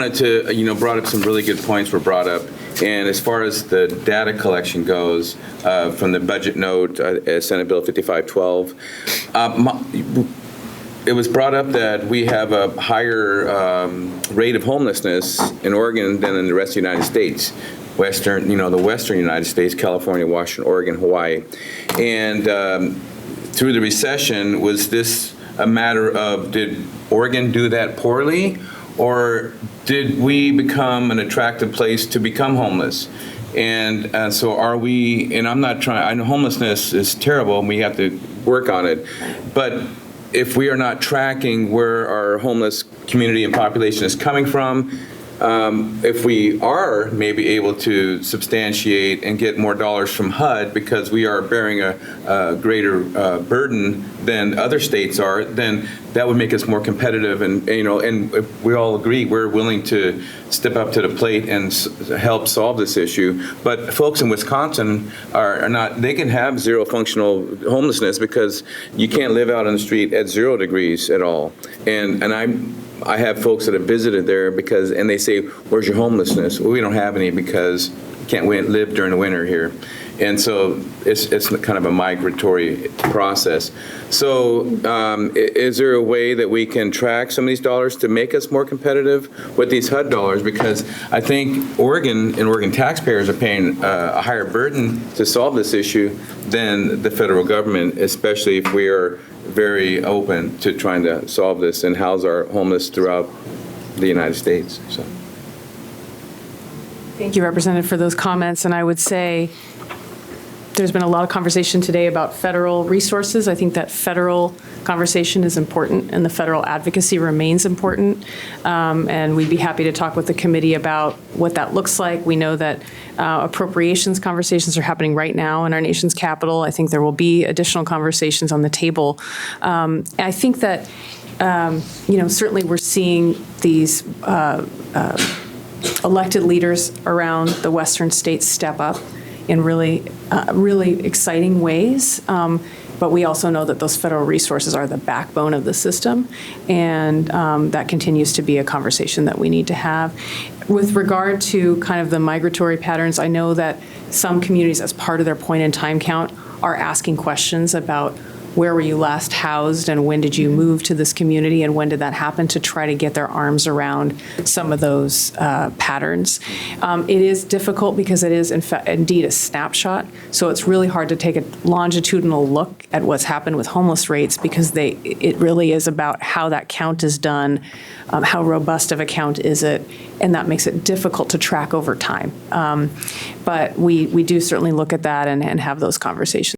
wanted to, brought up some really good points were brought up. And as far as the data collection goes, from the budget note, Senate Bill 5512, it was brought up that we have a higher rate of homelessness in Oregon than in the rest of the United States. The Western United States, California, Washington, Oregon, Hawaii. And through the recession, was this a matter of, did Oregon do that poorly? Or did we become an attractive place to become homeless? And so are we, and I'm not trying, I know homelessness is terrible and we have to work on it, but if we are not tracking where our homeless community and population is coming from, if we are maybe able to substantiate and get more dollars from HUD because we are bearing a greater burden than other states are, then that would make us more competitive. And if we all agree we're willing to step up to the plate and help solve this issue. But folks in Wisconsin are not. They can have zero functional homelessness because you can't live out on the street at 0 degrees at all. And I have folks that have visited there and they say, where's your homelessness? Well, we don't have any because we can't live during the winter here. And so it's kind of a migratory process. So is there a way that we can track some of these dollars to make us more competitive with these HUD dollars? Because I think Oregon and Oregon taxpayers are paying a higher burden to solve this issue than the federal government, especially if we are very open to trying to solve this and house our homeless throughout the United States. So. Thank you, Representative, for those comments. And I would say there's been a lot of conversation today about federal resources. I think that federal conversation is important and the federal advocacy remains important. And we'd be happy to talk with the committee about what that looks like. We know that appropriations conversations are happening right now in our nation's capital. I think there will be additional conversations on the table. I think that, certainly we're seeing these elected leaders around the Western states step up in really exciting ways. But we also know that those federal resources are the backbone of the system, and that continues to be a conversation that we need to have. With regard to kind of the migratory patterns, I know that some communities, as part of their point in time count, are asking questions about where were you last housed and when did you move to this community and when did that happen, to try to get their arms around some of those patterns. It is difficult because it is indeed a snapshot, so it's really hard to take a longitudinal look at what's happened with homeless rates because it really is about how that count is done, how robust of a count is it, and that makes it difficult to track over time. But we do certainly look at that and have those conversations.